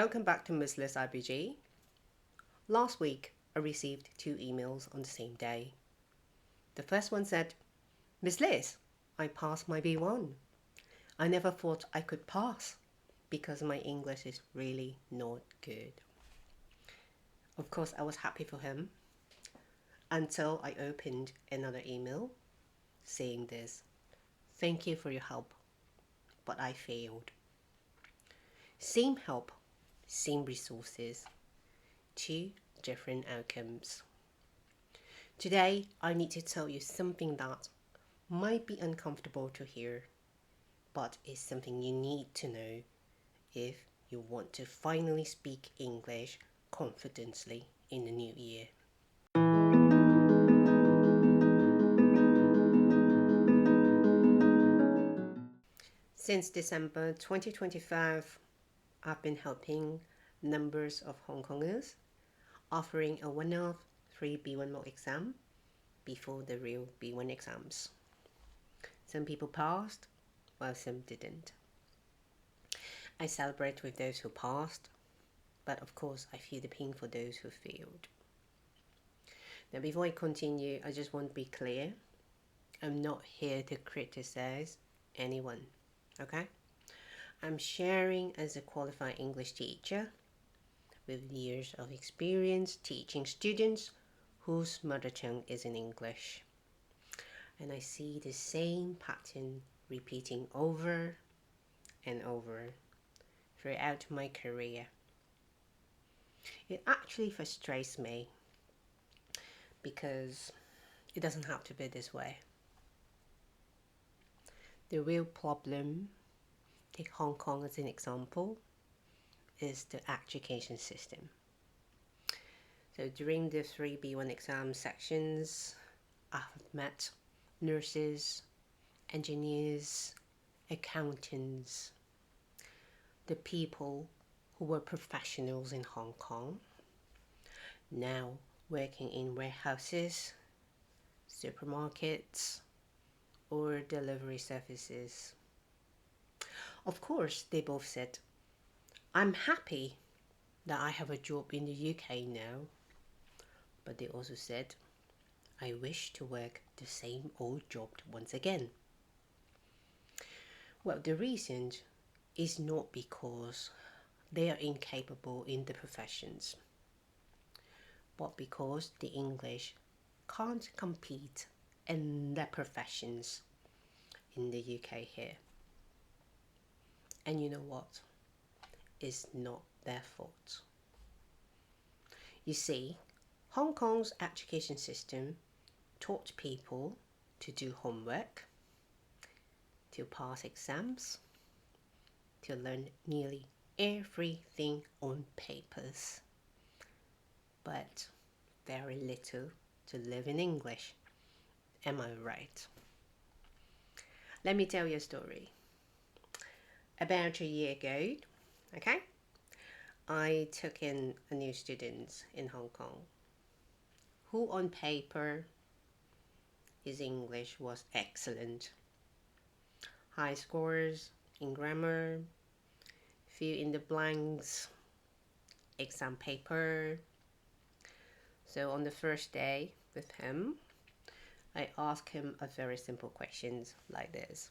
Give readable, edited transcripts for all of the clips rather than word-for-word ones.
Welcome back to Miss Liz IBG. Last week, I received 2 emails on the same day. The first one said, Miss Liz, I passed my B1. I never thought I could pass because my English is really not good. Of course, I was happy for him until I opened another email saying this. Thank you for your help, but I failed. Same help, same resources, 2 different outcomes. Today, I need to tell you something that might be uncomfortable to hear, but is something you need to know if you want to finally speak English confidently in the new year. Since December 2025, I've been helping numbers of Hong Kongers, offering a one-off free B1 mock exam before the real B1 exams. Some people passed, while some didn't. I celebrate with those who passed, but of course I feel the pain for those who failed. Now before I continue, I just want to be clear. I'm not here to criticize anyone, okay? I'm sharing as a qualified English teacher with years of experience teaching students whose mother tongue isn't English. And I see the same pattern repeating over and over throughout my career. It actually frustrates me because it doesn't have to be this way. The real problem, take Hong Kong as an example, is the education system. So during the 3 B1 exam sections, I've met nurses, engineers, accountants, the people who were professionals in Hong Kong, now working in warehouses, supermarkets, or delivery services. Of course, they both said, I'm happy that I have a job in the UK now. But they also said, I wish to work the same old job once again. Well, the reason is not because they are incapable in the professions, but because the English can't compete in their professions in the UK here. And you know what? It's not their fault. You see, Hong Kong's education system taught people to do homework, to pass exams, to learn nearly everything on papers, but very little to live in English. Am I right? Let me tell you a story. About a year ago, okay, I took in a new student in Hong Kong who on paper his English was excellent. High scores in grammar, fill in the blanks, exam paper. So on the first day with him, I asked him a very simple questions like this.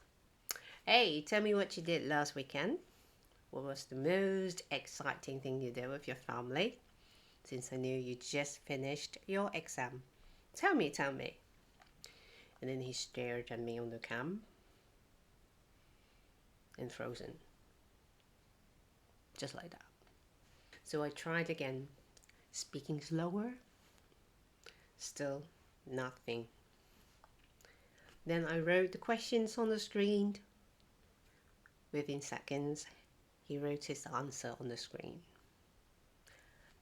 Hey, tell me what you did last weekend. What was the most exciting thing you did with your family? Since I knew you just finished your exam. Tell me. And then he stared at me on the cam and frozen. Just like that. So I tried again, speaking slower. Still nothing. Then I wrote the questions on the screen. Within seconds, he wrote his answer on the screen.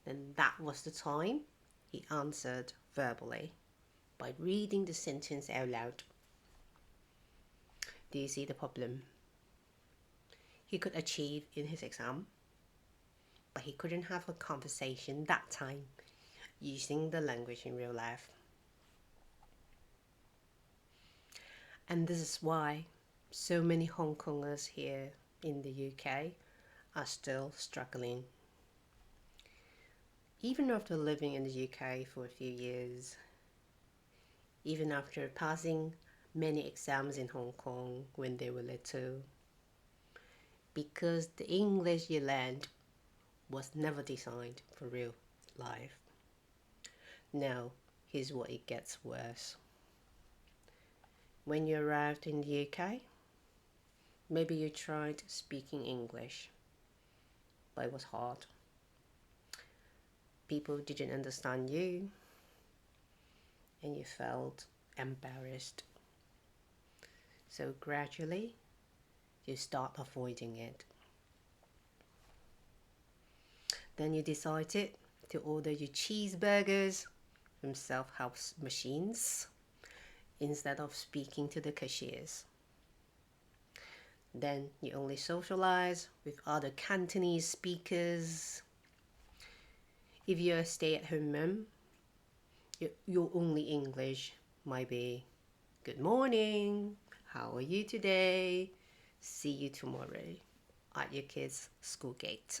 Then that was the time he answered verbally by reading the sentence out loud. Do you see the problem? He could achieve in his exam, but he couldn't have a conversation that time using the language in real life. And this is why so many Hong Kongers here in the UK are still struggling even after living in the UK for a few years, even after passing many exams in Hong Kong when they were little, because the English you learned was never designed for real life. Now, here's what it gets worse. When you arrived in the UK, maybe you tried speaking English, but it was hard. People didn't understand you, and you felt embarrassed. So gradually, you start avoiding it. Then you decided to order your cheeseburgers from self-help machines instead of speaking to the cashiers. Then you only socialize with other Cantonese speakers. If you're a stay-at-home mom, your only English might be good morning, how are you today, see you tomorrow at your kids' school gate.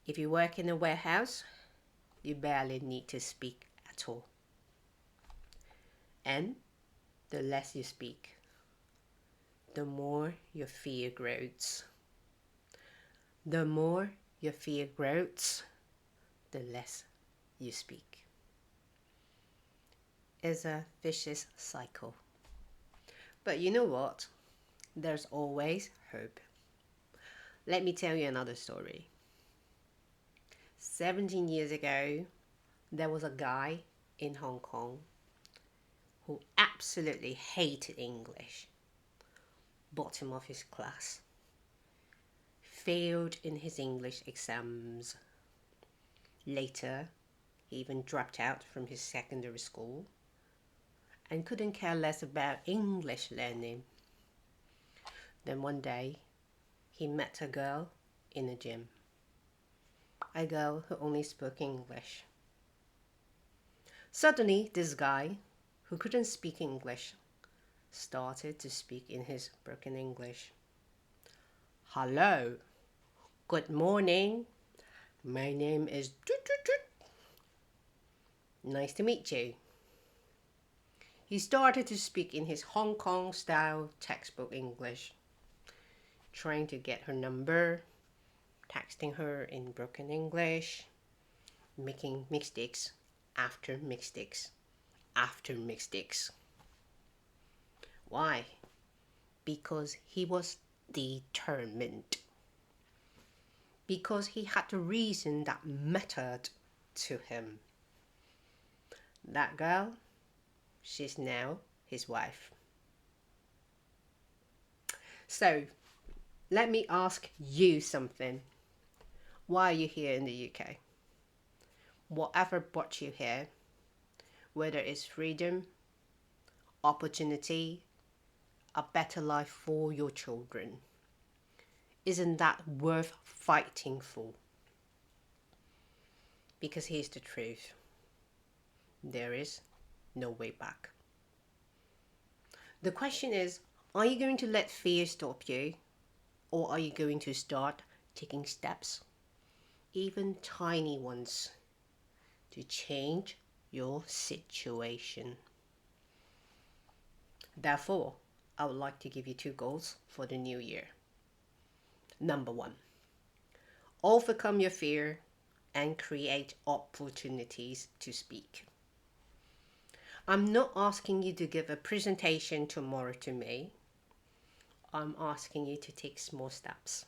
If you work in a warehouse, you barely need to speak at all. And the less you speak, the more your fear grows. The more your fear grows, the less you speak. It's a vicious cycle. But you know what? There's always hope. Let me tell you another story. 17 years ago, there was a guy in Hong Kong who absolutely hated English, bottom of his class, failed in his English exams. Later, he even dropped out from his secondary school and couldn't care less about English learning. Then one day, he met a girl in a gym. A girl who only spoke English. Suddenly, this guy, who couldn't speak English, started to speak in his broken English. Hello, good morning, my name is nice to meet you. He started to speak in his Hong Kong style textbook English, trying to get her number, texting her in broken English, making mistakes after mistakes after mistakes. Why? Because he was determined. Because he had a reason that mattered to him. That girl, she's now his wife. So, let me ask you something. Why are you here in the UK? Whatever brought you here, whether it's freedom, opportunity, a better life for your children, isn't that worth fighting for? Because here's the truth. There is no way back. The question is, are you going to let fear stop you? Or are you going to start taking steps, even tiny ones, to change your situation? Therefore, I would like to give you 2 goals for the new year. Number 1, overcome your fear and create opportunities to speak. I'm not asking you to give a presentation tomorrow to me. I'm asking you to take small steps.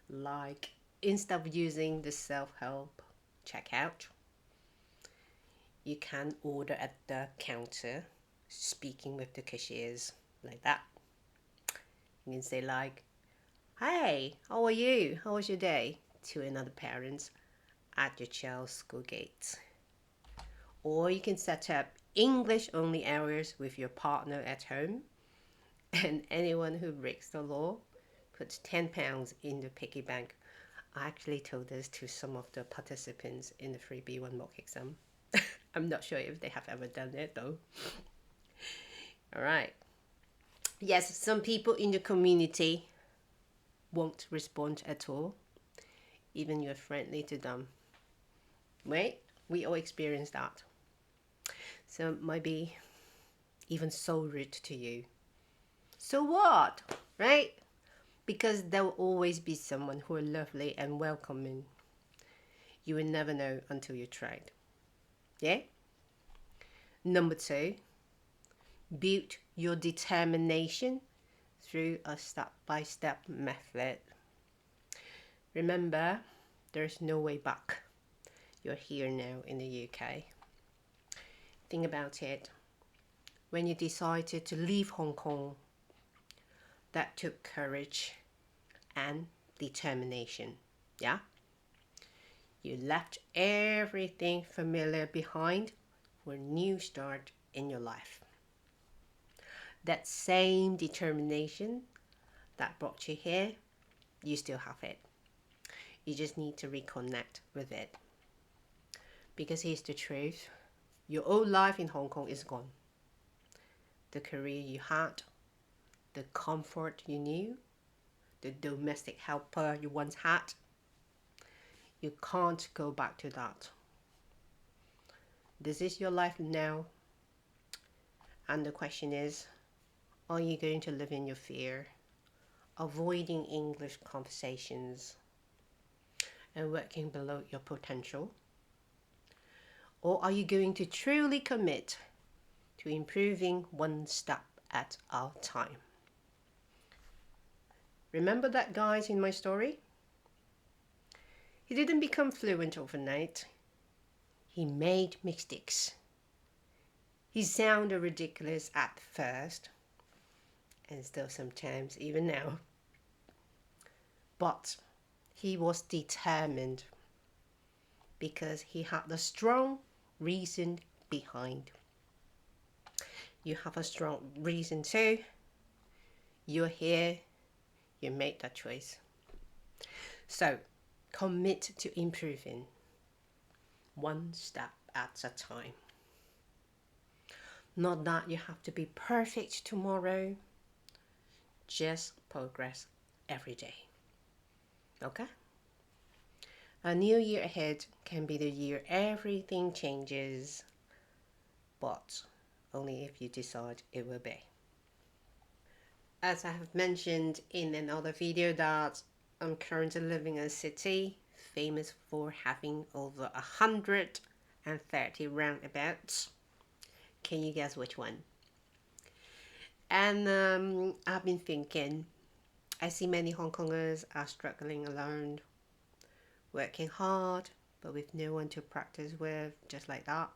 Like, instead of using the self-help checkout, you can order at the counter, speaking with the cashiers like that. You can say like, hey, how are you? How was your day? To another parent at your child's school gate. Or you can set up English-only areas with your partner at home, and anyone who breaks the law puts £10 in the piggy bank. I actually told this to some of the participants in the 3B1 mock exam. I'm not sure if they have ever done it though. Alright. Yes, some people in the community won't respond at all even you're friendly to them. Right? We all experience that. So it might be even so rude to you. So what? Right? Because there will always be someone who are lovely and welcoming. You will never know until you tried. Yeah? Number 2, build your determination through a step-by-step method. Remember, there's no way back. You're here now in the UK. Think about it. When you decided to leave Hong Kong, that took courage and determination. Yeah? You left everything familiar behind for a new start in your life. That same determination that brought you here, you still have it. You just need to reconnect with it. Because here's the truth. Your old life in Hong Kong is gone. The career you had, the comfort you knew, the domestic helper you once had, you can't go back to that. This is your life now. And the question is, are you going to live in your fear, avoiding English conversations, and working below your potential? Or are you going to truly commit to improving one step at a time? Remember that guy in my story? He didn't become fluent overnight. He made mistakes. He sounded ridiculous at first, and still sometimes, even now. But he was determined because he had a strong reason behind. You have a strong reason too. You're here. You made that choice. So, commit to improving one step at a time. Not that you have to be perfect tomorrow. Just progress every day. Okay? A new year ahead can be the year everything changes, but only if you decide it will be. As I have mentioned in another video that I'm currently living in a city famous for having over 130 roundabouts. Can you guess which one? And I've been thinking, I see many Hong Kongers are struggling alone, working hard, but with no one to practice with, just like that.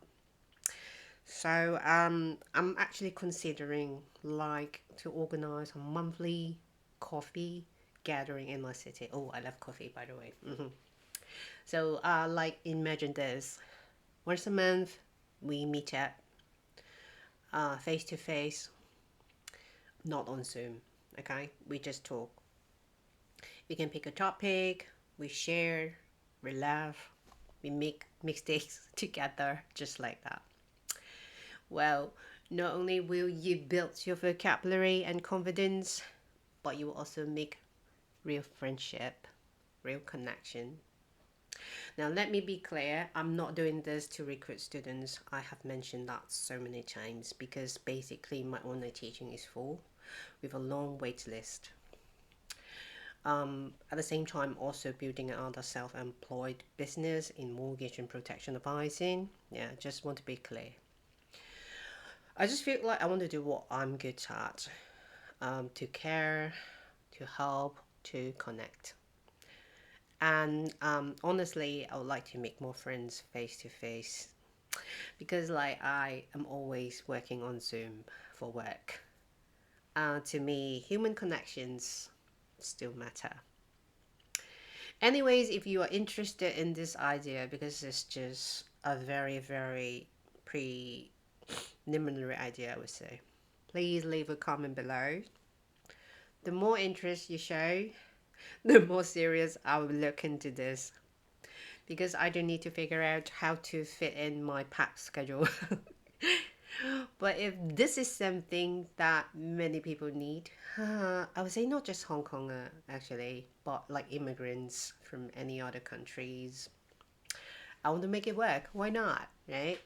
So I'm actually considering to organize a monthly coffee gathering in my city. Oh, I love coffee, by the way. So imagine this. Once a month, we meet up face to face, not on Zoom, okay? We just talk. We can pick a topic, we share, we laugh, we make mistakes together, just like that. Well, not only will you build your vocabulary and confidence, but you will also make real friendship, real connection. Now, let me be clear, I'm not doing this to recruit students. I have mentioned that so many times because basically my online teaching is full with a long wait list. At the same time, also building another self-employed business in mortgage and protection advising. Yeah, just want to be clear. I just feel like I want to do what I'm good at, to care, to help, to connect. And honestly, I would like to make more friends face to face because I am always working on Zoom for work. To me, human connections still matter. Anyways, if you are interested in this idea, because it's just a very, very preliminary idea, I would say, please leave a comment below. The more interest you show, the more serious I will look into this, because I do need to figure out how to fit in my packed schedule. But if this is something that many people need, I would say not just Hong Kong actually, but like immigrants from any other countries, I want to make it work. Why not, right?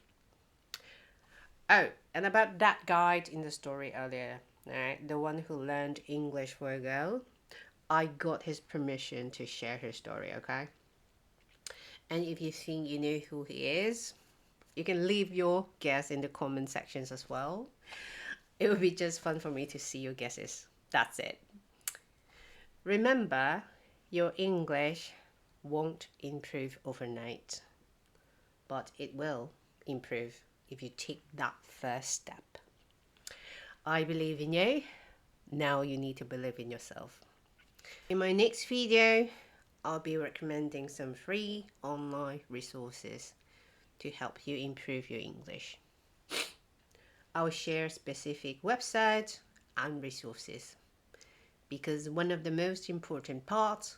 Oh, and about that guide in the story earlier, right? The one who learned English for a girl, I got his permission to share his story, okay? And if you think you know who he is, you can leave your guess in the comment sections as well. It would be just fun for me to see your guesses. That's it. Remember, your English won't improve overnight, but it will improve if you take that first step. I believe in you. Now you need to believe in yourself. In my next video, I'll be recommending some free online resources to help you improve your English. I'll share specific websites and resources because one of the most important parts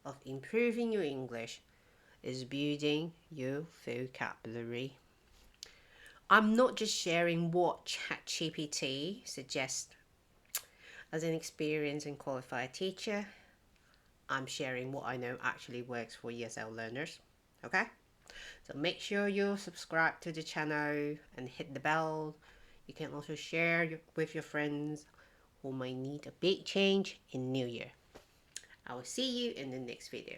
of improving your English is building your vocabulary. I'm not just sharing what ChatGPT suggests. As an experienced and qualified teacher, I'm sharing what I know actually works for ESL learners. Okay? So make sure you subscribe to the channel and hit the bell. You can also share with your friends who might need a big change in New Year. I will see you in the next video.